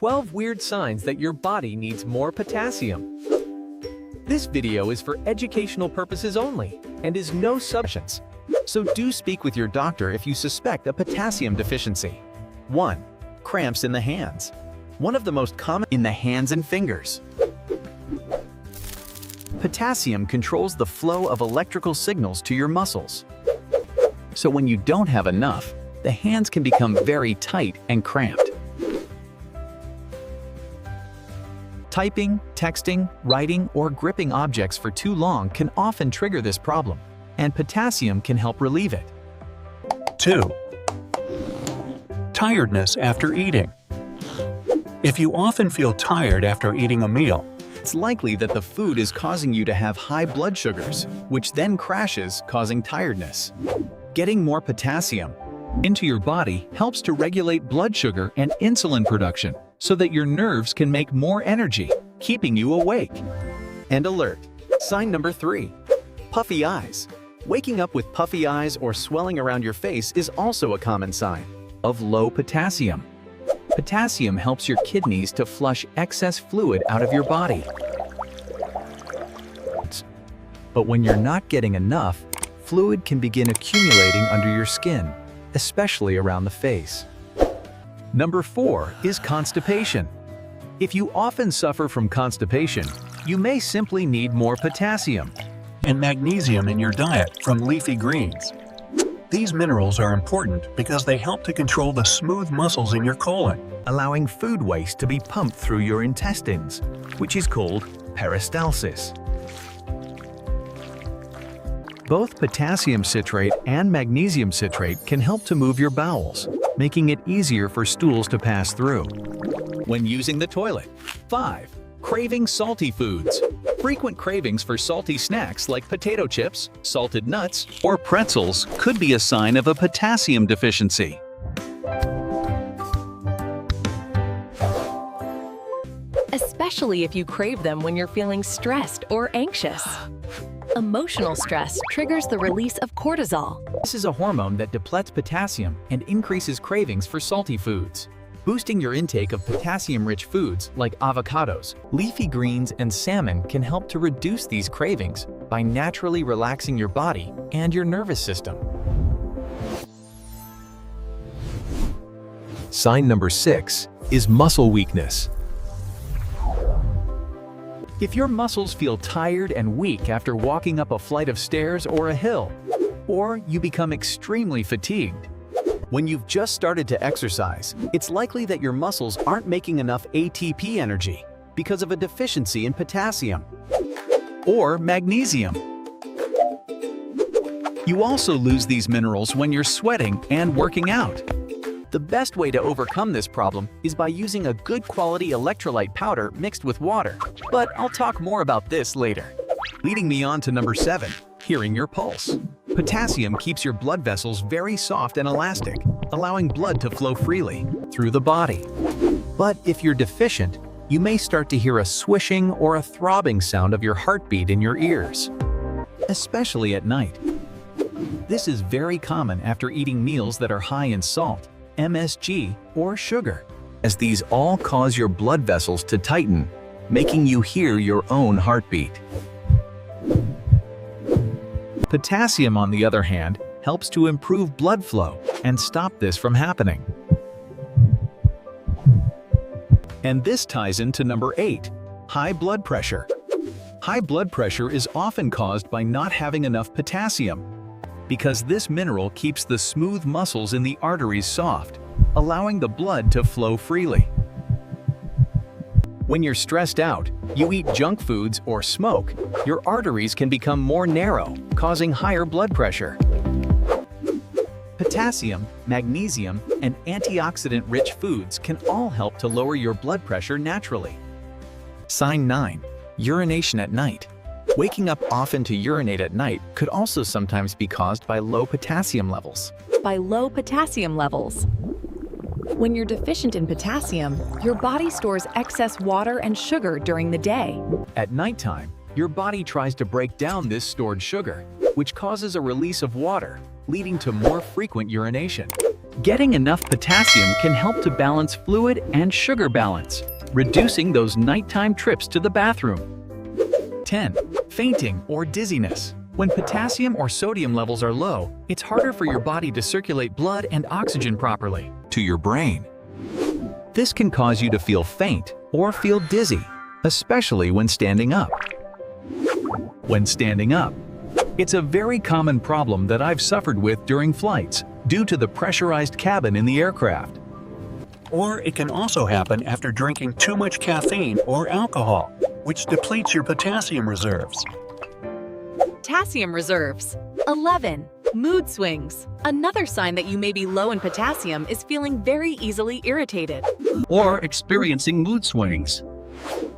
12 weird signs that your body needs more potassium. This video is for educational purposes only and is no substance. So do speak with your doctor if you suspect a potassium deficiency. 1. Cramps in the hands. One of the most common in the hands and fingers. Potassium controls the flow of electrical signals to your muscles. So when you don't have enough, the hands can become very tight and cramped. Typing, texting, writing, or gripping objects for too long can often trigger this problem, and potassium can help relieve it. 2. Tiredness after eating. If you often feel tired after eating a meal, It's likely that the food is causing you to have high blood sugars, which then crashes, causing tiredness. Getting more potassium into your body helps to regulate blood sugar and insulin production so that your nerves can make more energy, keeping you awake and alert. Sign number 3. Puffy eyes. Waking up with puffy eyes or swelling around your face is also a common sign of low potassium. Potassium helps your kidneys to flush excess fluid out of your body. But when you're not getting enough, fluid can begin accumulating under your skin, especially around the face. Number 4 is constipation. If you often suffer from constipation, you may simply need more potassium and magnesium in your diet from leafy greens. These minerals are important because they help to control the smooth muscles in your colon, allowing food waste to be pumped through your intestines, which is called peristalsis. Both potassium citrate and magnesium citrate can help to move your bowels, making it easier for stools to pass through. When using the toilet. 5. Craving salty foods. Frequent cravings for salty snacks like potato chips, salted nuts, or pretzels could be a sign of a potassium deficiency. Especially if you crave them when you're feeling stressed or anxious. Emotional stress triggers the release of cortisol. This is a hormone that depletes potassium and increases cravings for salty foods. Boosting your intake of potassium-rich foods like avocados, leafy greens, and salmon can help to reduce these cravings by naturally relaxing your body and your nervous system. Sign number 6 is muscle weakness. If your muscles feel tired and weak after walking up a flight of stairs or a hill, or you become extremely fatigued, when you've just started to exercise, it's likely that your muscles aren't making enough ATP energy because of a deficiency in potassium or magnesium. You also lose these minerals when you're sweating and working out. The best way to overcome this problem is by using a good quality electrolyte powder mixed with water, but I'll talk more about this later. Leading me on to number 7, hearing your pulse. Potassium keeps your blood vessels very soft and elastic, allowing blood to flow freely through the body. But if you're deficient, you may start to hear a swishing or a throbbing sound of your heartbeat in your ears, especially at night. This is very common after eating meals that are high in salt, MSG, or sugar, as these all cause your blood vessels to tighten, making you hear your own heartbeat. Potassium, on the other hand, helps to improve blood flow and stop this from happening. And this ties into number 8, high blood pressure. High blood pressure is often caused by not having enough potassium, because this mineral keeps the smooth muscles in the arteries soft, allowing the blood to flow freely. When you're stressed out, you eat junk foods or smoke, your arteries can become more narrow, causing higher blood pressure. Potassium, magnesium, and antioxidant-rich foods can all help to lower your blood pressure naturally. Sign 9, urination at night. Waking up often to urinate at night could also sometimes be caused by low potassium levels. By low potassium levels. When you're deficient in potassium, your body stores excess water and sugar during the day. At nighttime, your body tries to break down this stored sugar, which causes a release of water, leading to more frequent urination. Getting enough potassium can help to balance fluid and sugar balance, reducing those nighttime trips to the bathroom. 10. Fainting or dizziness. When potassium or sodium levels are low, it's harder for your body to circulate blood and oxygen properly to your brain. This can cause you to feel faint or feel dizzy, especially when standing up. When standing up, it's a very common problem that I've suffered with during flights due to the pressurized cabin in the aircraft. Or it can also happen after drinking too much caffeine or alcohol, which depletes your potassium reserves. Potassium reserves. 11. Mood swings. Another sign that you may be low in potassium is feeling very easily irritated or experiencing mood swings.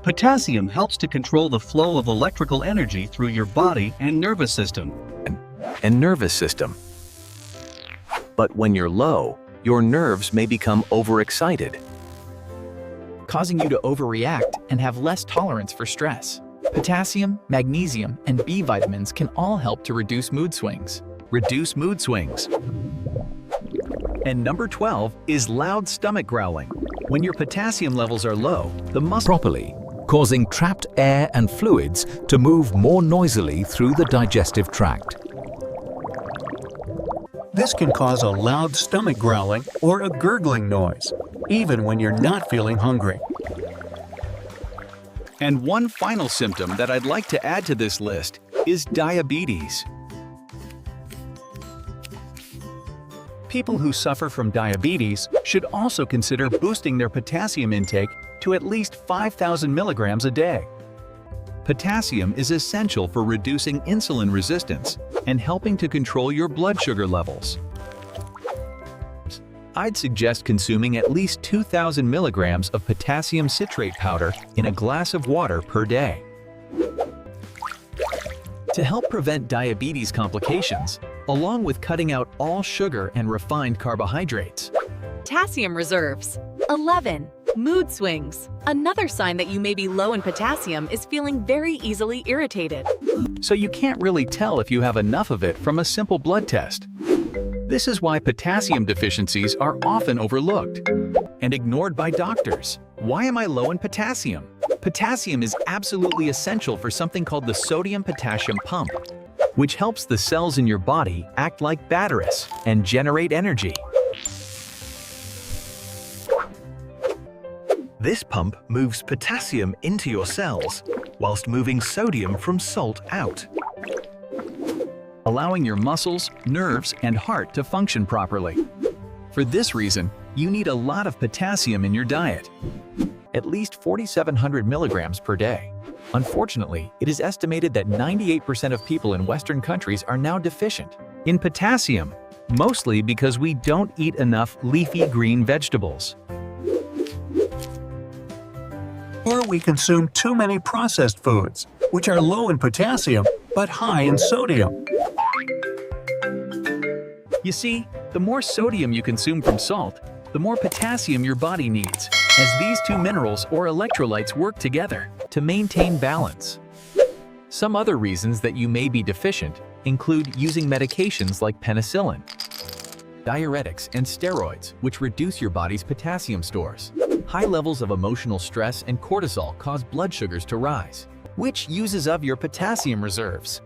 Potassium helps to control the flow of electrical energy through your body and nervous system. But when you're low, your nerves may become overexcited, causing you to overreact and have less tolerance for stress. Potassium, magnesium, and B vitamins can all help to reduce mood swings. And number 12 is loud stomach growling. When your potassium levels are low, the muscle properly, causing trapped air and fluids to move more noisily through the digestive tract. This can cause a loud stomach growling or a gurgling noise, even when you're not feeling hungry. And one final symptom that I'd like to add to this list is diabetes. People who suffer from diabetes should also consider boosting their potassium intake to at least 5,000 milligrams a day. Potassium is essential for reducing insulin resistance and helping to control your blood sugar levels. I'd suggest consuming at least 2,000 milligrams of potassium citrate powder in a glass of water per day. To help prevent diabetes complications, along with cutting out all sugar and refined carbohydrates. Potassium reserves. 11. Mood swings. Another sign that you may be low in potassium is feeling very easily irritated. So you can't really tell if you have enough of it from a simple blood test. This is why potassium deficiencies are often overlooked and ignored by doctors. Why am I low in potassium? Potassium is absolutely essential for something called the sodium-potassium pump, which helps the cells in your body act like batteries and generate energy. This pump moves potassium into your cells, whilst moving sodium from salt out, allowing your muscles, nerves, and heart to function properly. For this reason, you need a lot of potassium in your diet, at least 4,700 milligrams per day. Unfortunately, it is estimated that 98% of people in Western countries are now deficient in potassium, mostly because we don't eat enough leafy green vegetables. Or we consume too many processed foods, which are low in potassium but high in sodium. You see, the more sodium you consume from salt, the more potassium your body needs, as these two minerals or electrolytes work together to maintain balance. Some other reasons that you may be deficient include using medications like penicillin, diuretics, and steroids, which reduce your body's potassium stores. High levels of emotional stress and cortisol cause blood sugars to rise, which uses up your potassium reserves.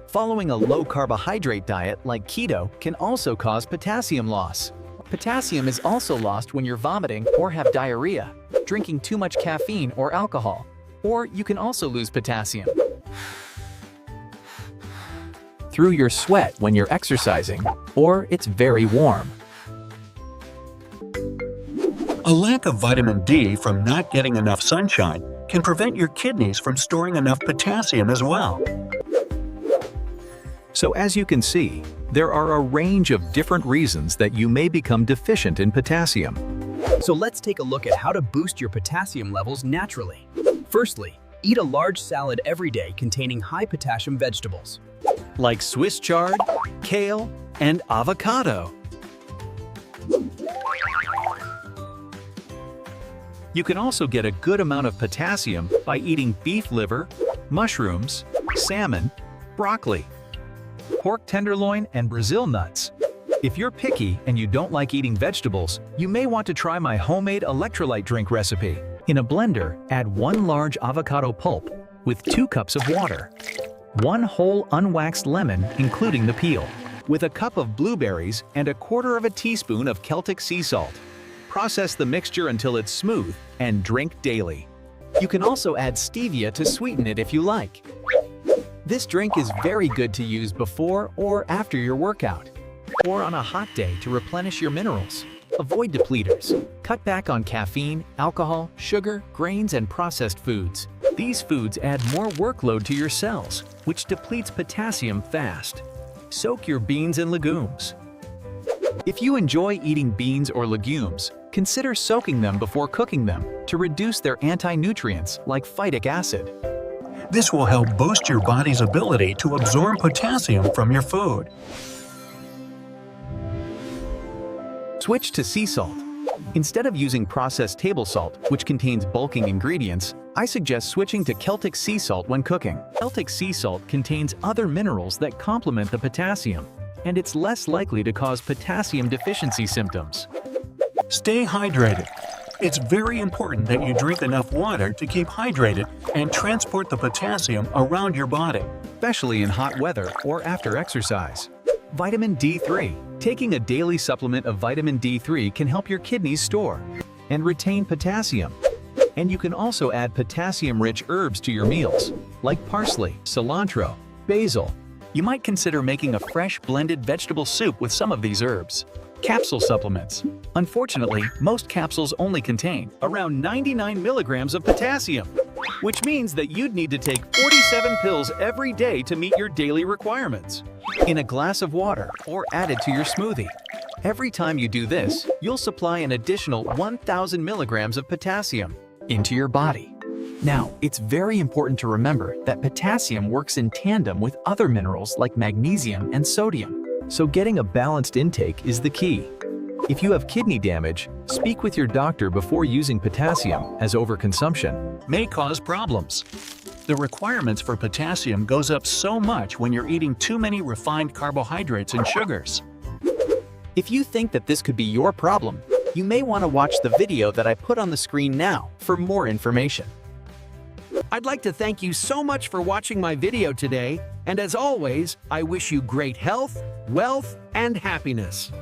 Following a low-carbohydrate diet like keto can also cause potassium loss. Potassium is also lost when you're vomiting or have diarrhea, drinking too much caffeine or alcohol, or you can also lose potassium through your sweat when you're exercising, or it's very warm. A lack of vitamin D from not getting enough sunshine can prevent your kidneys from storing enough potassium as well. So as you can see, there are a range of different reasons that you may become deficient in potassium. So let's take a look at how to boost your potassium levels naturally. Firstly, eat a large salad every day containing high potassium vegetables, like Swiss chard, kale, and avocado. You can also get a good amount of potassium by eating beef liver, mushrooms, salmon, broccoli, pork tenderloin, and Brazil nuts. If you're picky and you don't like eating vegetables, you may want to try my homemade electrolyte drink recipe. In a blender, add 1 large avocado pulp with 2 cups of water, 1 whole unwaxed lemon including the peel, with a cup of blueberries and 1/4 teaspoon of Celtic sea salt. Process the mixture until it's smooth and drink daily. You can also add stevia to sweeten it if you like. This drink is very good to use before or after your workout, or on a hot day to replenish your minerals. Avoid depleters. Cut back on caffeine, alcohol, sugar, grains, and processed foods. These foods add more workload to your cells, which depletes potassium fast. Soak your beans and legumes. If you enjoy eating beans or legumes, consider soaking them before cooking them to reduce their anti-nutrients like phytic acid. This will help boost your body's ability to absorb potassium from your food. Switch to sea salt. Instead of using processed table salt, which contains bulking ingredients, I suggest switching to Celtic sea salt when cooking. Celtic sea salt contains other minerals that complement the potassium, and it's less likely to cause potassium deficiency symptoms. Stay hydrated. It's very important that you drink enough water to keep hydrated and transport the potassium around your body. Especially in hot weather or after exercise. Vitamin D3. Taking a daily supplement of vitamin D3 can help your kidneys store and retain potassium. And you can also add potassium-rich herbs to your meals, like parsley, cilantro, basil. You might consider making a fresh blended vegetable soup with some of these herbs. Capsule supplements. Unfortunately, most capsules only contain around 99 milligrams of potassium, which means that you'd need to take 47 pills every day to meet your daily requirements. In a glass of water or add it to your smoothie. Every time you do this, you'll supply an additional 1,000 milligrams of potassium into your body. Now, it's very important to remember that potassium works in tandem with other minerals like magnesium and sodium. So getting a balanced intake is the key. If you have kidney damage, speak with your doctor before using potassium, as overconsumption May cause problems. The requirements for potassium goes up so much when you're eating too many refined carbohydrates and sugars. If you think that this could be your problem, you may want to watch the video that I put on the screen now for more information. I'd like to thank you so much for watching my video today, and as always, I wish you great health, wealth, and happiness.